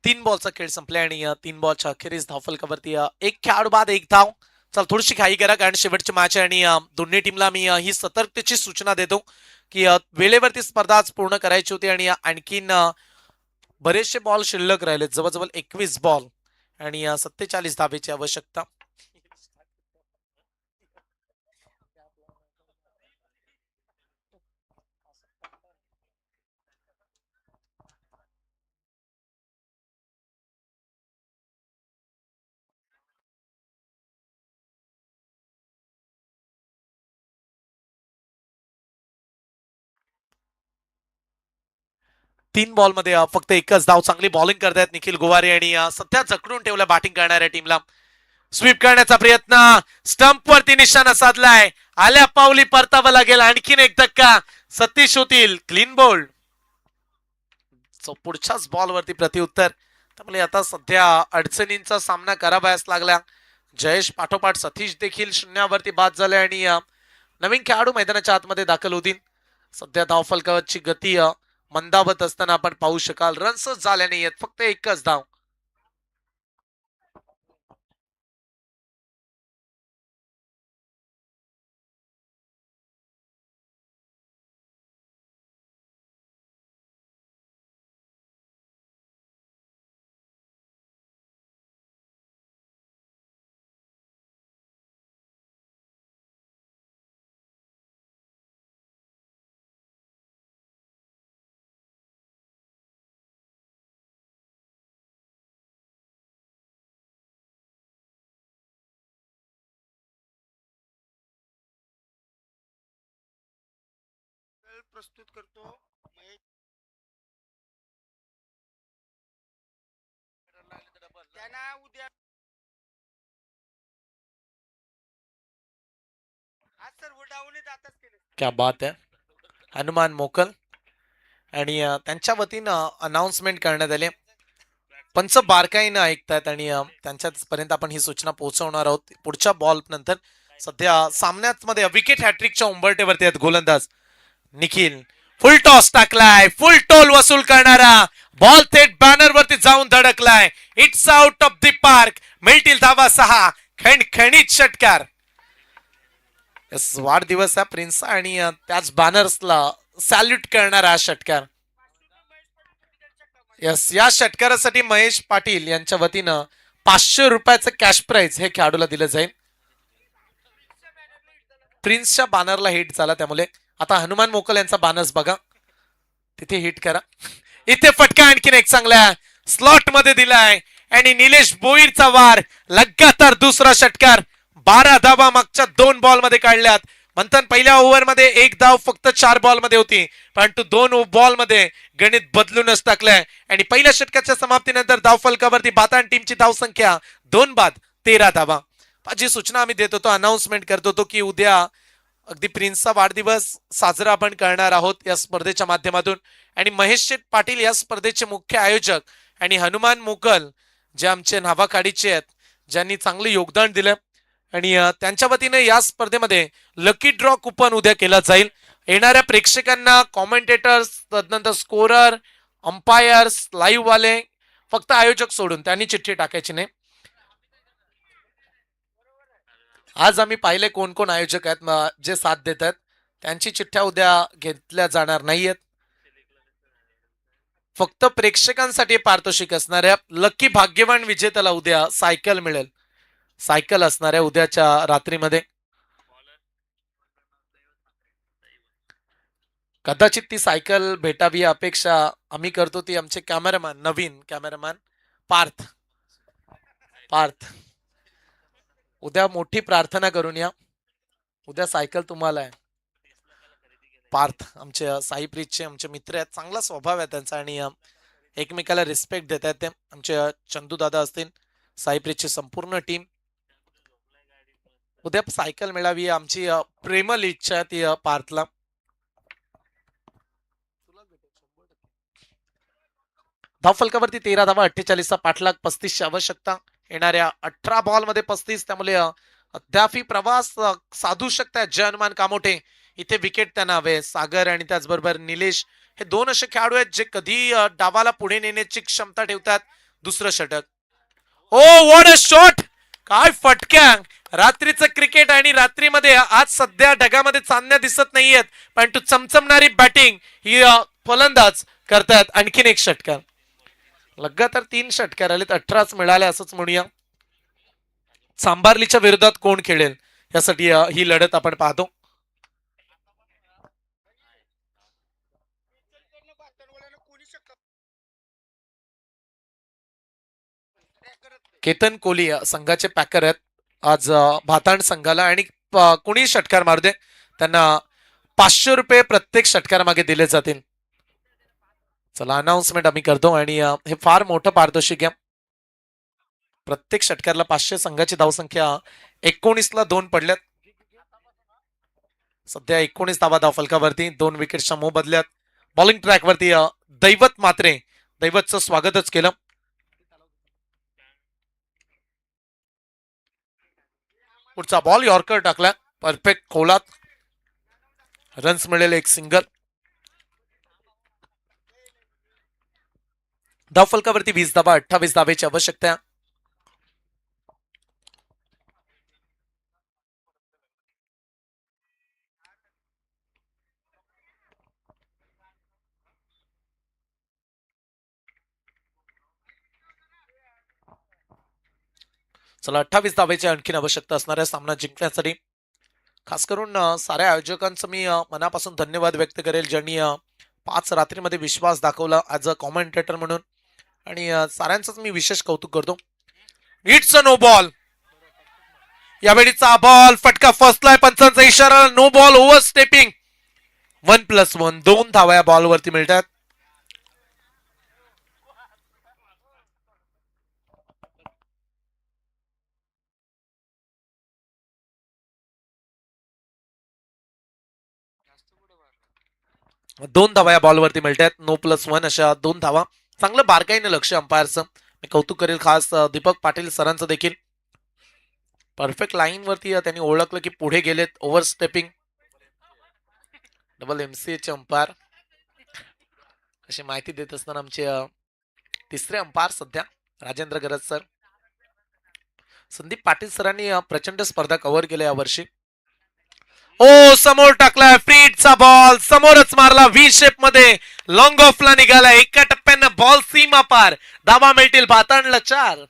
तीन बॉलचा खेळ संपलाय आणि 3 बॉलच्या अखेरीस धावफलकावरती एक खेळाडू बाद एक धाव. चल थोडीशी घाई करा, कारण शेवटची मॅच आहे आणि दोन्ही टीमला मी ही सतर्कतेची सूचना देतो की वेळेवरती स्पर्धा आज पूर्ण करायची होती. आणि आणखीन बरेचसे बॉल शिल्लक राहिले. जवळजवळ 21 बॉल आणि 47 धावेची आवश्यकता. 3 बॉलमध्ये फक्त एकच धाव. चांगली बॉलिंग करतायत निखिल गोवारी आणि सध्या जखडून ठेवलं बॅटिंग करणाऱ्या टीमला. स्वीप करण्याचा प्रयत्न, स्टंप वरती निशाणा साधलाय, आल्या पावली परतावं लागेल. आणखीन एक धक्का, सतीश होतील क्लीन बोल्ड. पुढच्याच बॉलवरती प्रतिउत्तर. त्यामुळे आता सध्या अडचणींचा सामना करावयास लागला. जयेश पाठोपाठ सतीश देखील शून्यावरती बाद झाले आणि नवीन खेळाडू मैदानाच्या आतमध्ये दाखल होतील. सध्या धावफलकाची गती मंदावत असताना आपण पाहू शकाल. रन्सच झाले नाहीयेत, फक्त एकच धाव. प्रस्तुत करतो त्यांना उद्या आज सर डाऊन आताच केले. क्या बात आहे. हनुमान मोकल आणि त्यांच्या अनाउन्समेंट करण्यात आले. पंच बारकाईनं ऐकतायत आणि त्यांच्यापर्यंत आपण ही सूचना पोहोचवणार आहोत पुढच्या बॉल नंतर. सध्या सामन्यात मध्ये विकेट हॅट्रिकच्या उंबरठ्यावरती आहेत गोलंदाज निखिल. फुल टॉस टाकलाय, फुल टोल वसूल करणारा बॉल थेट बॅनर वरती जाऊन धडकलाय. It's out of the park. मिळतील धावा 6. खणखणीत षटकार. वाढदिवस आहे प्रिन्स आणि त्याच बॅनर्सला सॅल्यूट करणारा हा षटकार. यस, या षटकारासाठी महेश पाटील यांच्या वतीनं 500 रुपयाचं कॅश प्राइज हे खेळाडूला दिलं जाईल. प्रिन्सच्या बॅनरला हिट झाला, त्यामुळे आता हनुमान मोकल यांचा बॅनर्स बघा, तिथे हिट करा. इथे फटका आणखीन एक चांगल्या स्लॉट मध्ये दिलाय आणि निलेश बोईरचा वार. लगातार दुसरा षटकार. 12 धावा मागच्या 2 बॉल मध्ये काढल्यात. म्हणतात पहिल्या ओव्हर मध्ये 1 धाव फक्त 4 बॉल मध्ये होती, परंतु 2 बॉल मध्ये गणित बदलूनच टाकलंय. आणि पहिल्या षटकाच्या समाप्तीनंतर धावफलकावरती बातान टीमची धावसंख्या 2 बाद 13 धावा. जी सूचना आम्ही देत होतो, अनाउन्समेंट करत होतो की उद्या अगदी प्रिन्सचा वाढदिवस साजरा आपण करणार आहोत या स्पर्धेच्या माध्यमातून. आणि महेश शेठ पाटील या स्पर्धेचे मुख्य आयोजक आणि हनुमान मोकल जे आमचे नावाखाडीचे आहेत, ज्यांनी चांगले योगदान दिलं आणि त्यांच्या वतीने या स्पर्धेमध्ये लकी ड्रॉ कुपन उद्या केला जाईल. येणाऱ्या प्रेक्षकांना कॉमेंटेटर्स, तदनंतर स्कोरर, अंपायर्स, लाईव्ह वाले, फक्त आयोजक सोडून त्यांनी चिठ्ठी टाकायची नाही. आज आम्ही पाहिले कोण कोण आयोजक आहेत जे साथ देत आहेत, त्यांची चिठ्ठ्या उद्या घेतल्या जाणार नाहीयेत. फक्त प्रेक्षकांसाठी पारितोषिक असणाऱ्या लकी भाग्यवान विजेत्याला उद्या सायकल मिळेल. सायकल असणाऱ्या उद्याच्या रात्रीमध्ये. कदाचित ती सायकल भेटावी अपेक्षा आम्ही करतो. ती आमचे कॅमेरामॅन, नवीन कॅमेरामॅन पार्थ. उद्या मोठी प्रार्थना करून या, उद्या सायकल तुम्हाला आहे. पार्थ आमचे साईप्रीतचे आमचे मित्र आहेत, चांगला स्वभाव आहे त्यांचा आणि एकमेकाला रिस्पेक्ट देत आहेत ते. आमचे चंदू दादा असतील, साईप्रीतची संपूर्ण टीम. उद्या सायकल मिळावी आमची प्रेमल इच्छा आहे ती पार्थला. धावफलकावरती 13 धावा, 48चा पाठलाग, 35ची आवश्यकता. येणाऱ्या 18 बॉल मध्ये 35, त्यामुळे अद्यापही प्रवास साधू शकतात जय हनुमान कामोठे. इथे विकेट त्यांना हवे. सागर आणि त्याचबरोबर निलेश हे 2 असे खेळाडू आहेत जे कधी डावाला पुढे नेण्याची क्षमता ठेवतात. दुसरं षटक. ओ व्हॉट अ शॉट. काय फटक्या. रात्रीचं क्रिकेट आणि रात्रीमध्ये आज सध्या ढगामध्ये चांदण्या दिसत नाहीयेत, परंतु चमचमणारी बॅटिंग ही फलंदाज करतात. आणखीन एक षटकार. लगातार 3 षटकार आलेत, 18च मिळाले असंच म्हणूया. सांबार्लीच्या विरोधात कोण खेळेल यासाठी ही लढत आपण पाहतो. केतन कोहली संघाचे पॅकर आहेत आज भातांड संघाला आणि कोणी षटकार मारू दे त्यांना 500 रुपये प्रत्येक षटकार मागे दिले जातील. चला अनाउन्समेंट आम्ही करतो आणि हे फार मोठं पारितोषिक आहे. प्रत्येक षटकाला 500 संघाची धावसंख्या 19ला 2 पडल्यात. सध्या 19 धावा धावफलकावरती 2 विकेटच्या मोबदल्यात. बॉलिंग ट्रॅकवरती दैवत मात्रे दैवतचं स्वागतच केलं. पुढचा बॉल यॉर्कर टाकला परफेक्ट खोलात. रन्स मिळेल एक सिंगल. धावफलकावरती 20 धावा 28 धावेची आवश्यकता. चला 28 धावेची आणखीन आवश्यकता असणाऱ्या सामना जिंकण्यासाठी खास करून साऱ्या आयोजकांचं मी मनापासून धन्यवाद व्यक्त करेल ज्यांनी 5 रात्रीमध्ये विश्वास दाखवला ॲज अ कॉमेंटेटर म्हणून. आणि साऱ्यांचंच मी विशेष कौतुक करतो. It's a no ball. यावेळीचा बॉल फटका फसलाय. पंचांचा इशारा नो बॉल ओव्हर स्टेपिंग. 1+1 2 धावा या बॉलवरती मिळतात. दोन धावा या बॉलवरती मिळतात. नो +1 अशा 2 धावा. चांगलं बारकाईने लक्ष अंपायरचं मी कौतुक करेल. खास दीपक पाटील सरांचं देखील परफेक्ट लाईन वरती त्यांनी ओळखलं की पुढे गेलेत. Over stepping. डबल MCAचे अंपायर अशी माहिती देत असताना आमचे तिसरे अंपायर सध्या राजेंद्र गरज सर. संदीप पाटील सरांनी प्रचंड स्पर्धा कव्हर केल्या यावर्षी. ओ समोर टाकलाय फ्रीडचा बॉल. समोरच मारला. व्ही शेप मध्ये लॉंग ऑफला निघाला. एका टप्प्यानं बॉल सीमा पार. धावा मिळतील भातांडला 4.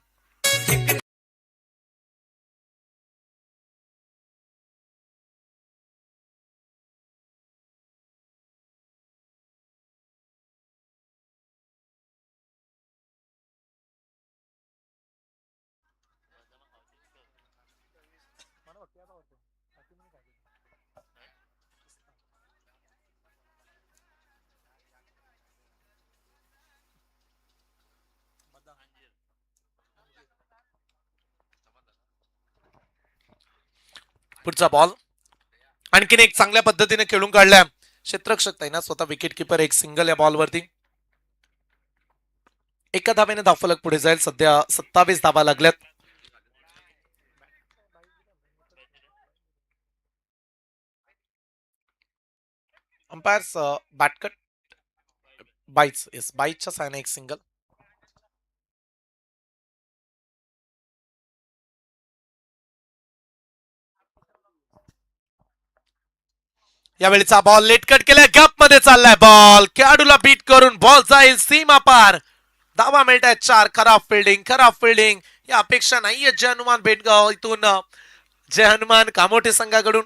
पुढचा बॉल आणखीन एक चांगल्या पद्धतीने खेळून काढल्या क्षेत्ररक्षक ताईना. स्वतः विकेट किपर एक सिंगल या बॉलवरती. एका धावेने धावफलक पुढे जाईल. सध्या 27 धावा लागल्यात. अंपायर्स बॅटकट बाईच येस बाईचच्या सायना एक सिंगल. यावेळीचा बॉल लेटकट केलाय. गप मध्ये चाललाय बॉल. खेळाडूला बीट करून बॉल जाईल सीमा पार. धावा मिळत आहेत 4. खराब फिल्डिंग खराब फिल्डिंग या अपेक्षा नाहीये जय हनुमान बेटगाव इथून जय हनुमान कामोठे संघाकडून.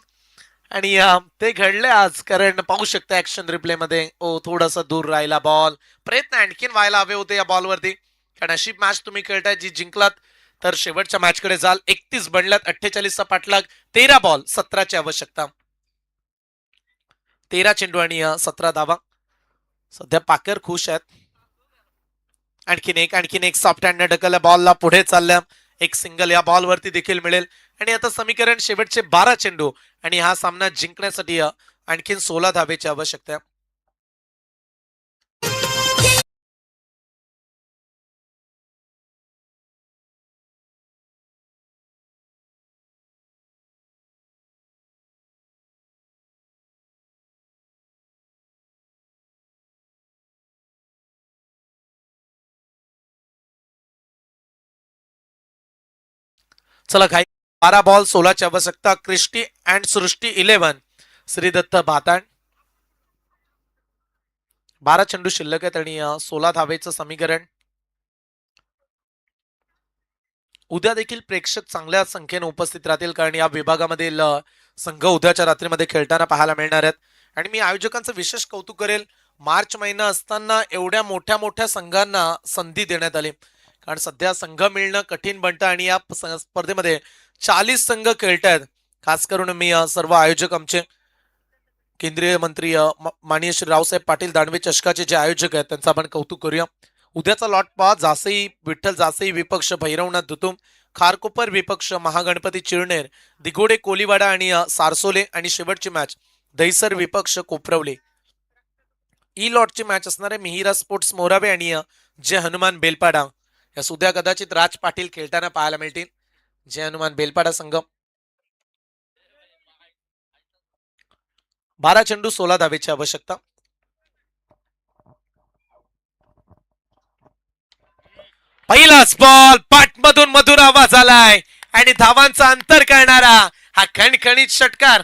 आणि ते घडले आज कारण पाहू शकता ऍक्शन रिप्ले मध्ये ओ थोडासा दूर राहिला बॉल. प्रयत्न आणखीन व्हायला हवे होते या बॉलवरती. कारण अशी मॅच तुम्ही खेळताय जी जिंकलात तर शेवटच्या मॅच कडे जाल. 31 बनल्यात. 48चा पाठलाग. 13 बॉल 17ची आवश्यकता. 13 चेंडू आणि 17 धावा. सध्या पाकर खुश आहेत. आणखीन एक सॉफ्ट हँड ढकलल्या बॉलला पुढे चालल्या. एक सिंगल या बॉलवरती देखील मिळेल. आणि आता समीकरण शेवटचे 12 चेंडू आणि हा सामना जिंकण्यासाठी आणखीन 16 धावेची आवश्यकता. चला काही 12 बॉल 16ची आवश्यकता. क्रिस्टी अँड सृष्टी 11 श्रीदत्त भाताण. 12 चेंडू शिल्लक आहेत आणि 16 धावेचं समीकरण. उद्या देखील प्रेक्षक चांगल्या संख्येने उपस्थित राहतील कारण या विभागामधील संघ उद्याच्या रात्रीमध्ये खेळताना पाहायला मिळणार आहेत. आणि मी आयोजकांचं विशेष कौतुक करेल. मार्च महिना असताना एवढ्या मोठ्या मोठ्या संघांना संधी देण्यात आली. कारण सध्या संघ मिळणं कठीण बनतं आणि या स्पर्धेमध्ये 40 संघ खेळत आहेत. खास करून मी सर्व आयोजक आमचे केंद्रीय मंत्री माननीय श्री रावसाहेब पाटील दानवे चषकाचे जे आयोजक आहेत त्यांचं आपण कौतुक करूया. उद्याचा लॉट पहा. जासई विठ्ठल जासई विपक्ष भैरवनाथ दुतुम, खारकोपर विपक्ष महागणपती चिरनेर, दिघोडे कोलीवाडा आणि सारसोले, आणि शेवटची मॅच दहिसर विपक्ष कोपरवले. ई लॉटची मॅच असणार आहे मिहिरा स्पोर्ट्स मोराबे आणि जय हनुमान बेलपाडा. या उद्या कदाचित राज पाटील खेळताना पाहायला मिळतील. जय हनुमान बेलपाडा संघ. 12 चेंडू 16 धावेची आवश्यकता. पहिलाच बॉल पाठमधून मधुर आवाज आलाय आणि धावांचा अंतर करणारा हा खणखणीत षटकार.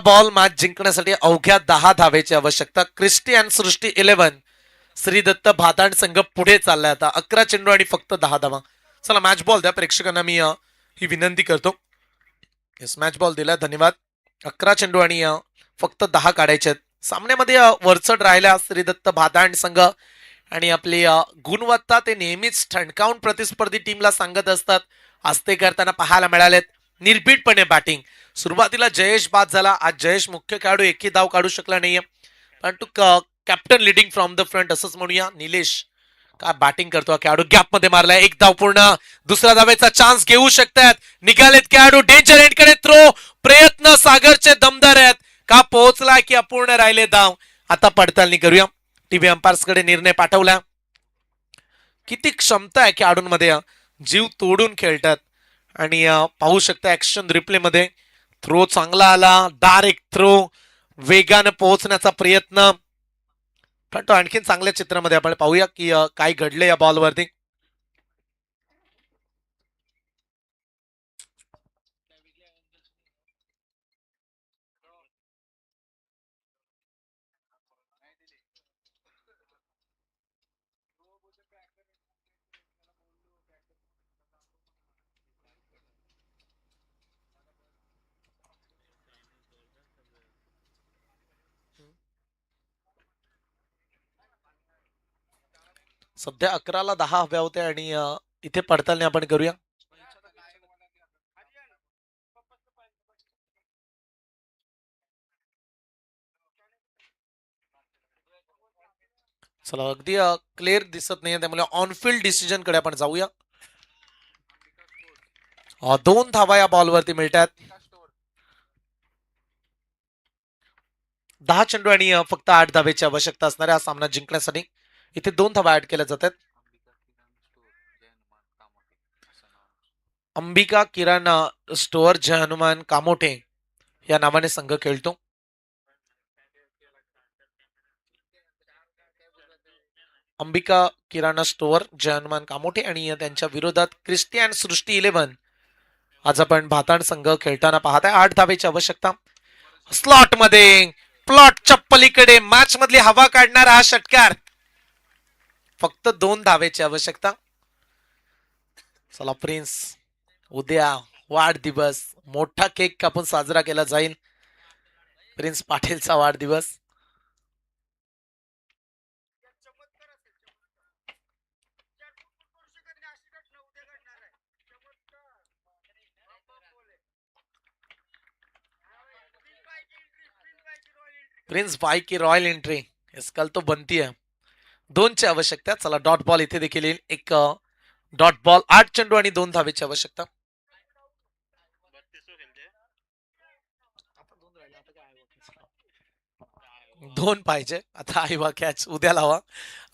बॉल मॅच जिंकण्यासाठी अवघ्या 10 धावेची आवश्यकता. क्रिस्टियन सृष्टी 11 श्री दत्त भातांड संघ पुढे चाललाय आता. 11 चेंडू आणि फक्त 10 धावा. चला मॅच बॉल द्या प्रेक्षकांना, मी ही विनंती करतो. येस, मॅच बॉल दिला, धन्यवाद. 11 चेंडू आणि फक्त 10 काढायचे आहेत. सामन्यामध्ये वरचढ राहिल्या श्रीदत्त भातांड संघ आणि आपली गुणवत्ता ते नेहमीच ठणकावून प्रतिस्पर्धी टीमला सांगत असतात. आज ते करताना पाहायला मिळालेत. निर्भीडपणे बॅटिंग. सुरुवातीला जयेश बाद झाला. आज जयेश मुख्य खेळाडू एकही धाव काढू शकला नाहीये, परंतु captain leading from the front असंच म्हणूया. निलेश काय बॅटिंग करतो खेळाडू. गॅप मध्ये मारलाय, एक धाव पूर्ण. दुसऱ्या धावेचा चान्स घेऊ शकतात. निघालेत खेळाडू डेंजर एंड कडे. थ्रो प्रयत्न सागरचे दमदार आहेत. का पोहोचला की अपूर्ण राहिले धाव. आता पडताळणी करूया. टीव्ही अंपायर्स कडे निर्णय पाठवला. किती क्षमता आहे खेळाडूंमध्ये, जीव तोडून खेळतात. आणि पाहू शकता ऍक्शन रिप्ले मध्ये थ्रो चांगला आला. डायरेक्ट थ्रो, वेगानं पोहोचण्याचा प्रयत्न. पण तो आणखीन चांगल्या चित्रामध्ये आपण पाहूया की काय घडले या बॉलवरती. सध्या 11ला 10 हव्या होत्या आणि इथे पडताळणी आपण करूया. चला अगदी क्लिअर दिसत नाहीये, त्यामुळे ऑनफिल्ड डिसिजन कडे आपण जाऊया. 2 धावा या बॉलवरती मिळतात. 10 चेंडू आणि फक्त 8 धावेची आवश्यकता असणार आहे हा सामना जिंकण्यासाठी. इथे 2 धावा ऍड केल्या जातात. अंबिका किराणा स्टोअर जय हनुमान कामोठे या नावाने संघ खेळतो. अंबिका किराणा स्टोअर जय हनुमान कामोठे आणि त्यांच्या विरोधात क्रिस्टियन सृष्टी 11 आज आपण भातांड संघ खेळताना पाहत आहे. 8 धावेची आवश्यकता. स्लॉट मध्ये प्लॉटच्या पलीकडे मॅच मधली हवा काढणारा हा षटकार. फक्त 2 धावेची आवश्यकता. चला प्रिन्स, उद्या वाढदिवस, मोठा केक कापून साजरा केला जाईल. प्रिन्स पाटीलचा वाढदिवस. प्रिन्स भाई की रॉयल एंट्री इस कल तो बनती है. 2 ची आवश्यकता. चला डॉट बॉल इथे देखील येईल. एक डॉट बॉल. 8 चेंडू आणि 2 धावेची आवश्यकता. दोन पाहिजे आता. आईवा कॅच उद्या लावा.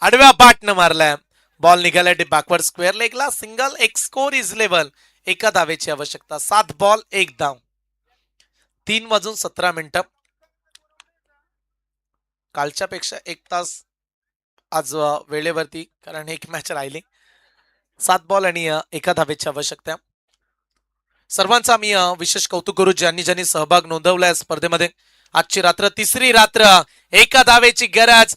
आडव्या बॅटनं मारलाय. बॉल निघाला बॅकवर्ड स्क्वेअर लेगला. सिंगल. एक स्कोर इज लेवल. एका धावेची आवश्यकता. 7 बॉल 1 धाव. 3:17 कालच्या पेक्षा 1 तास आज वेळेवरती, कारण एक मॅच राहिली. 7 बॉल आणि एका धावेची आवश्यकता. सर्वांचा मी विशेष कौतुक करू ज्यांनी ज्यांनी सहभाग नोंदवलाय स्पर्धेमध्ये. आजची रात्र तिसरी रात्र. एका धावेची गरज.